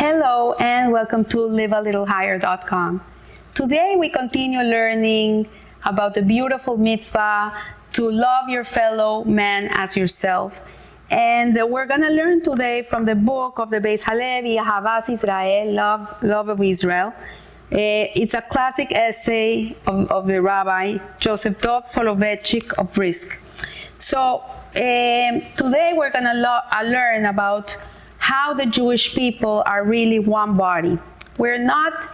Hello and welcome to livealittlehigher.com. Today we continue learning about the beautiful mitzvah to love your fellow man as yourself. And we're going to learn today from the book of the Beis Halevi, Ahavas Israel, Love of Israel. It's a classic essay of the Rabbi Joseph Dov Soloveitchik of Brisk. So today we're going to learn about how the Jewish people are really one body. We're not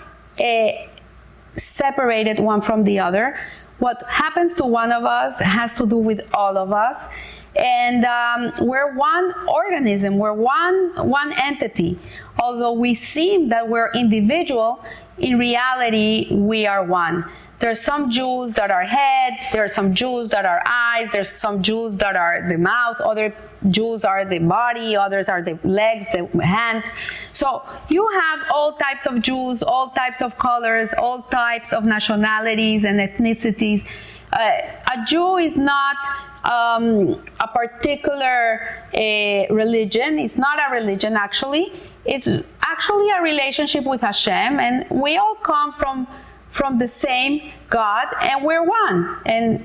separated one from the other. What happens to one of us has to do with all of us. And we're one organism, we're one entity. Although we seem that we're individual, in reality, we are one. There's some Jews that are head, there's some Jews that are eyes, there's some Jews that are the mouth, other Jews are the body, others are the legs, the hands. So you have all types of Jews, all types of colors, all types of nationalities and ethnicities. A Jew is not a particular religion. It's not a religion, actually. It's actually a relationship with Hashem, and we all come from the same God, and we're one. And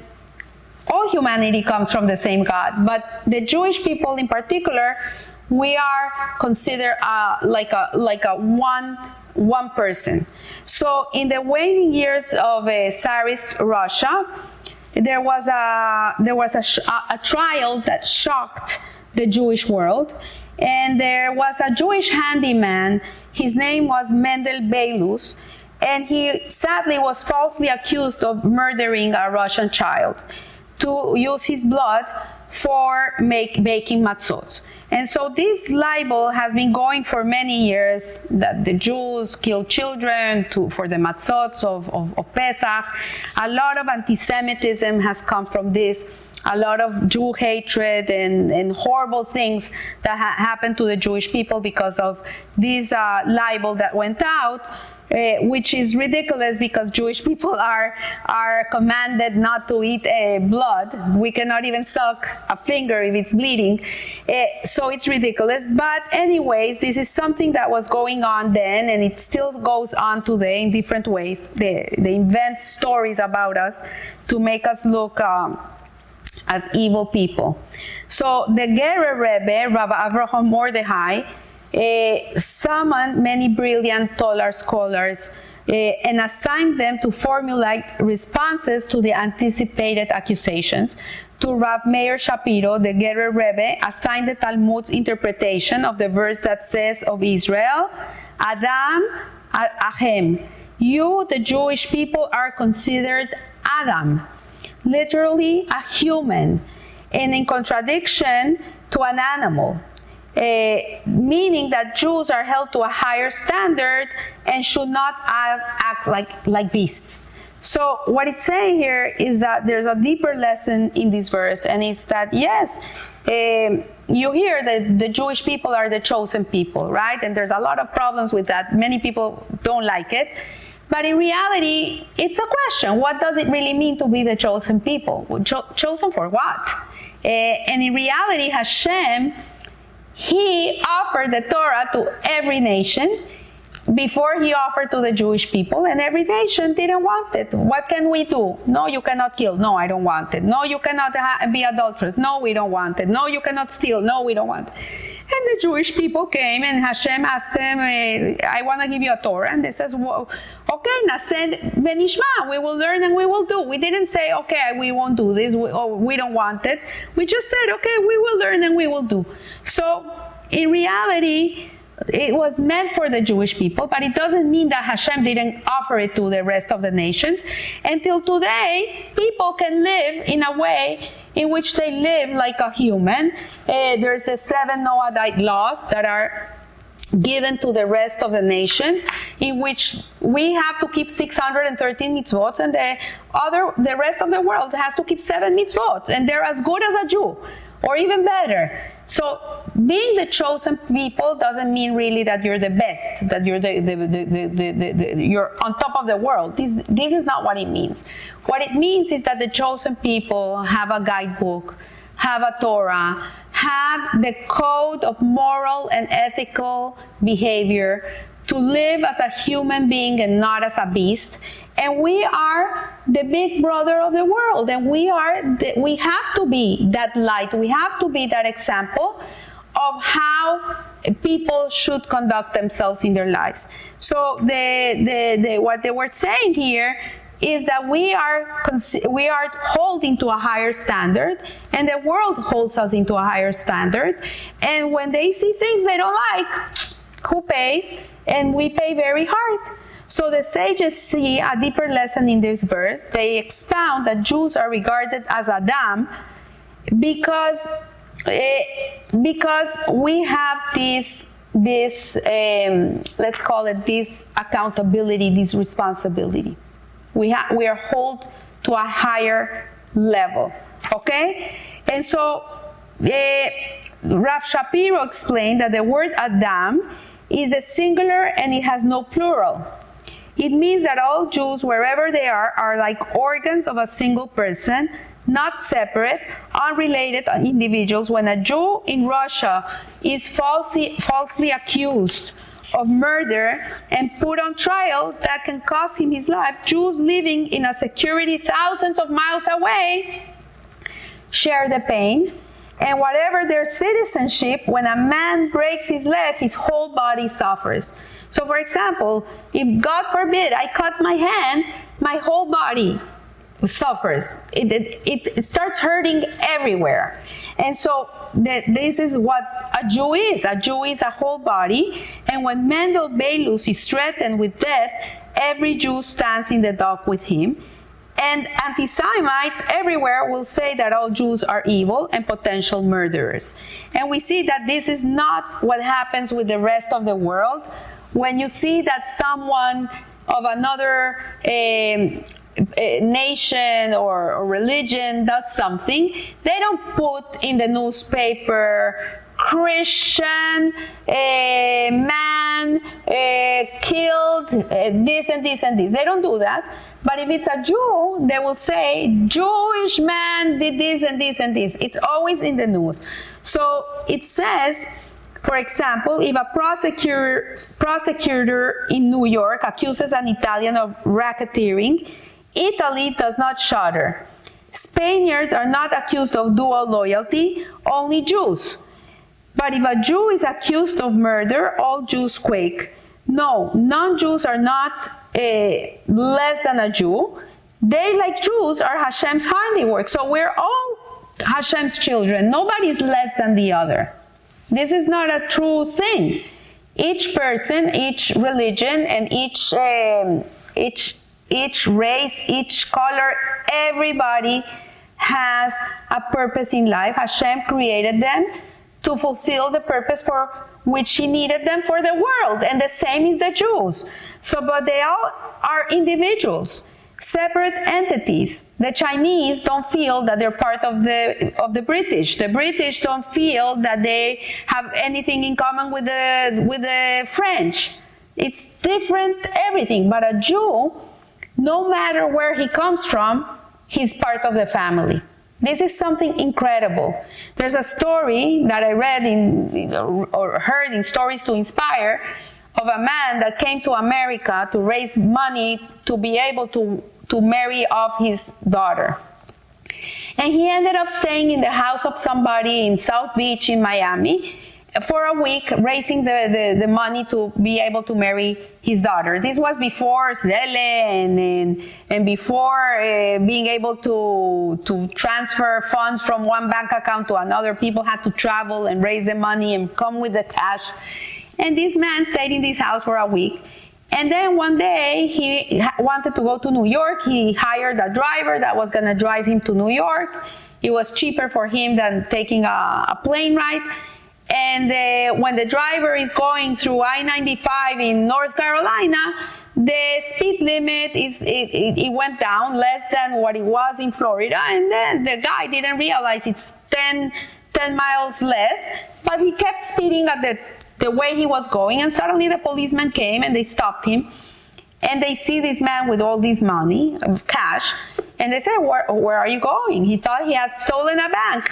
all humanity comes from the same God. But the Jewish people in particular, we are considered like a one person. So in the waning years of Tsarist Russia, there was a trial that shocked the Jewish world, and there was a Jewish handyman. His name was Mendel Beilus, and he sadly was falsely accused of murdering a Russian child to use his blood for baking matzot. And so this libel has been going for many years, that the Jews kill children for the matzot of Pesach. A lot of anti-Semitism has come from this. A lot of Jew hatred and horrible things that happened to the Jewish people because of this libel that went out, which is ridiculous because Jewish people are commanded not to eat blood. We cannot even suck a finger if it's bleeding. So it's ridiculous. But anyways, this is something that was going on then, and it still goes on today in different ways. They invent stories about us to make us look as evil people. So the Gerer Rebbe, Rabbi Avraham Mordechai, summoned many brilliant Tolar scholars and assigned them to formulate responses to the anticipated accusations. To Rav Meir Shapiro, the Gerer Rebbe assigned the Talmud's interpretation of the verse that says of Israel, Adam Ahem. You, the Jewish people, are considered Adam, literally a human, and in contradiction to an animal. Meaning that Jews are held to a higher standard and should not act like beasts. So what it's saying here is that there's a deeper lesson in this verse, and it's that, yes, you hear that the Jewish people are the chosen people, right? And there's a lot of problems with that. Many people don't like it. But in reality, it's a question. What does it really mean to be the chosen people? Chosen for what? And in reality, Hashem, He offered the Torah to every nation before He offered to the Jewish people, and every nation didn't want it. What can we do? No, you cannot kill. No, I don't want it. No, you cannot be adulterous. No, we don't want it. No, you cannot steal. No, we don't want it. And the Jewish people came, and Hashem asked them, I want to give you a Torah. And they says, well, okay, Nased Benishma, we will learn and we will do. We didn't say, okay, we won't do this, we don't want it. We just said, okay, we will learn and we will do. So, in reality, it was meant for the Jewish people, but it doesn't mean that Hashem didn't offer it to the rest of the nations. Until today, people can live in a way in which they live like a human. There's the 7 Noahide laws that are given to the rest of the nations, in which we have to keep 613 mitzvot, and the rest of the world has to keep 7 mitzvot, and they're as good as a Jew, or even better. So being the chosen people doesn't mean really that you're the best, that you're you're on top of the world. This is not what it means. What it means is that the chosen people have a guidebook, have a Torah, have the code of moral and ethical behavior, to live as a human being and not as a beast. And we are the big brother of the world, and we have to be that light. We have to be that example of how people should conduct themselves in their lives. So what they were saying here is that we are holding to a higher standard, and the world holds us into a higher standard. And when they see things they don't like, who pays? And we pay very hard. So the sages see a deeper lesson in this verse. They expound that Jews are regarded as Adam because we have this let's call it this accountability, this responsibility. We are held to a higher level, okay? And so Rav Shapiro explained that the word Adam is the singular and it has no plural. It means that all Jews, wherever they are like organs of a single person, not separate, unrelated individuals. When a Jew in Russia is falsely accused of murder and put on trial, that can cost him his life. Jews living in a security thousands of miles away share the pain. And whatever their citizenship, when a man breaks his leg, his whole body suffers. So for example, if God forbid I cut my hand, my whole body suffers. It starts hurting everywhere. And so this is what a Jew is. A Jew is a whole body. And when Mendel Belus is threatened with death, every Jew stands in the dock with him. And anti-Semites everywhere will say that all Jews are evil and potential murderers. And we see that this is not what happens with the rest of the world. When you see that someone of another nation or religion does something, they don't put in the newspaper, Christian man killed this and this and this. They don't do that. But if it's a Jew, they will say, Jewish man did this and this and this. It's always in the news. So it says, for example, if a prosecutor in New York accuses an Italian of racketeering, Italy does not shudder. Spaniards are not accused of dual loyalty, only Jews. But if a Jew is accused of murder, all Jews quake. No, non-Jews are not less than a Jew. They, like Jews, are Hashem's handiwork. So we're all Hashem's children. Nobody's less than the other. This is not a true thing. Each person, each religion, and each race, each color, everybody has a purpose in life. Hashem created them to fulfill the purpose for which he needed them for the world. And the same is the Jews. So, but they all are individuals, separate entities. The Chinese don't feel that they're part of the British. The British don't feel that they have anything in common with the French. It's different everything. But a Jew, no matter where he comes from, he's part of the family. This is something incredible. There's a story that I read or heard in Stories to Inspire of a man that came to America to raise money to be able to marry off his daughter. And he ended up staying in the house of somebody in South Beach in Miami for a week, raising the money to be able to marry his daughter. This was before Zelle and before being able to transfer funds from one bank account to another. People had to travel and raise the money and come with the cash. And this man stayed in this house for a week. And then one day he wanted to go to New York. He hired a driver that was going to drive him to New York. It was cheaper for him than taking a plane ride. And when the driver is going through I-95 in North Carolina, the speed limit it went down less than what it was in Florida. And then the guy didn't realize it's 10 miles less, but he kept speeding at the way he was going. And suddenly the policeman came and they stopped him. And they see this man with all this money, cash, and they said, where are you going? He thought he had stolen a bank.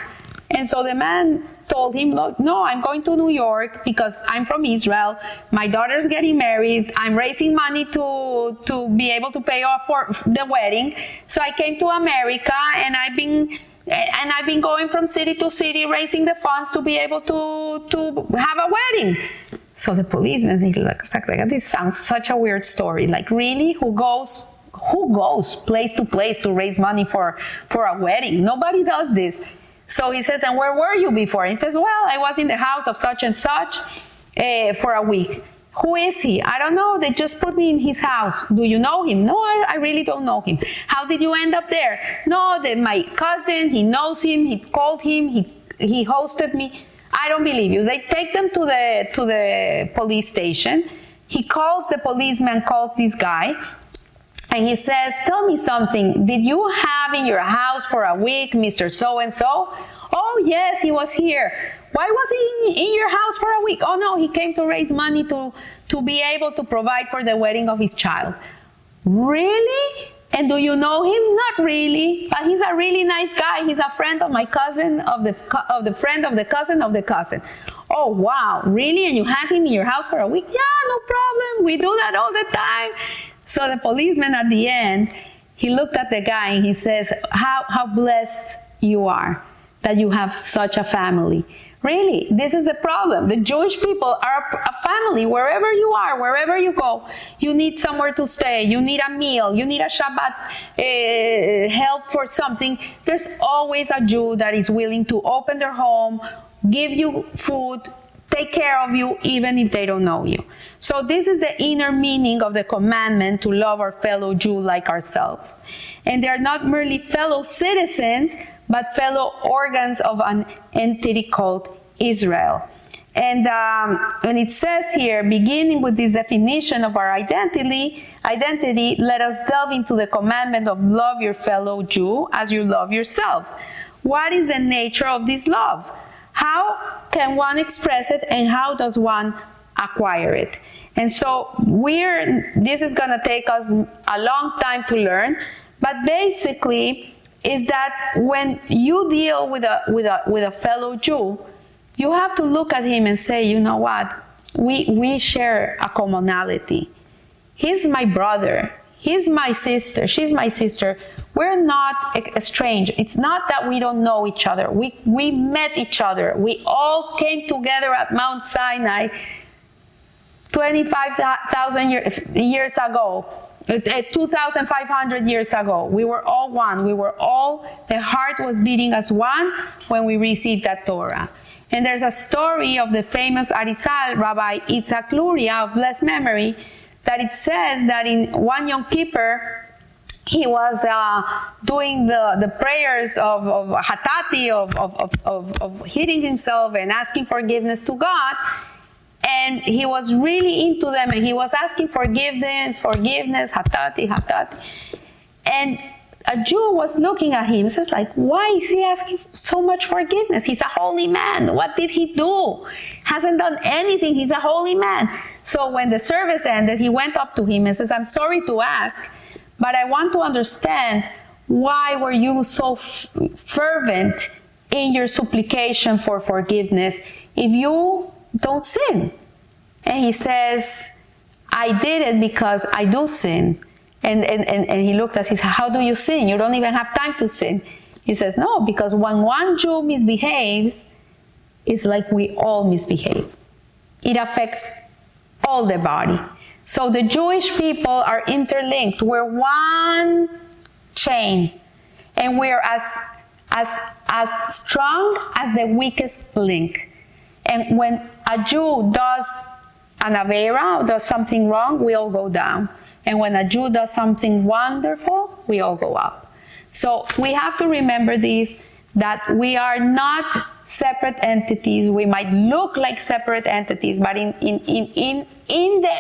And so the man told him, look, no, I'm going to New York because I'm from Israel. My daughter's getting married. I'm raising money to be able to pay off for the wedding. So I came to America, and I've been going from city to city raising the funds to be able to have a wedding. So the policeman, he's like, this sounds such a weird story. Like, really? Who goes place to place to raise money for a wedding? Nobody does this. So he says, and where were you before? He says, well, I was in the house of such and such for a week. Who is he? I don't know. They just put me in his house. Do you know him? No, I really don't know him. How did you end up there? No, my cousin, he knows him. He called him. He hosted me. I don't believe you. They take them to the police station. The policeman calls this guy. And he says, tell me something. Did you have in your house for a week Mr. So-and-so? Oh, yes, he was here. Why was he in your house for a week? Oh, no, he came to raise money to be able to provide for the wedding of his child. Really? And do you know him? Not really. But he's a really nice guy. He's a friend of my cousin, of the friend of the cousin of the cousin. Oh, wow. Really? And you had him in your house for a week? Yeah, no problem. We do that all the time. So the policeman at the end, he looked at the guy and he says, how blessed you are that you have such a family. Really, this is the problem. The Jewish people are a family. Wherever you are, wherever you go, you need somewhere to stay. You need a meal. You need a Shabbat help for something. There's always a Jew that is willing to open their home, give you food, take care of you, even if they don't know you. So this is the inner meaning of the commandment to love our fellow Jew like ourselves. And they're not merely fellow citizens, but fellow organs of an entity called Israel. And it says here, beginning with this definition of our identity, let us delve into the commandment of love your fellow Jew as you love yourself. What is the nature of this love? How can one express it, and how does one acquire it? And so this is going to take us a long time to learn, but basically is that when you deal with a fellow Jew, you have to look at him and say, you know what? We share a commonality. He's my brother. He's my sister. She's my sister. We're not estranged. It's not that we don't know each other. We met each other. We all came together at Mount Sinai 25,000 years ago, 2,500 years ago. We were all one. The heart was beating as one when we received that Torah. And there's a story of the famous Arizal, Rabbi Yitzhak Luria of blessed memory, that it says that in one Yom Kippur, he was doing the prayers of hatati, of hitting himself and asking forgiveness to God. And he was really into them, and he was asking forgiveness, hatati. And a Jew was looking at him and says, like, why is he asking so much forgiveness? He's a holy man. What did he do? Hasn't done anything. He's a holy man. So when the service ended, he went up to him and says, I'm sorry to ask, but I want to understand, why were you so fervent in your supplication for forgiveness if you don't sin? And he says, I did it because I do sin. And he looked at him, he said, how do you sin? You don't even have time to sin. He says, no, because when one Jew misbehaves, it's like we all misbehave. It affects all the body. So the Jewish people are interlinked. We're one chain. And we're as strong as the weakest link. And when a Jew does an Avera, or does something wrong, we all go down. And when a Jew does something wonderful, we all go up. So we have to remember this, that we are not separate entities. We might look like separate entities, but in the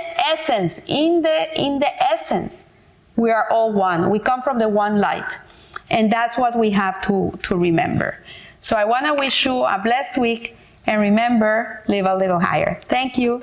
essence, we are all one. We come from the one light. And that's what we have to remember. So I want to wish you a blessed week, and remember, live a little higher. Thank you.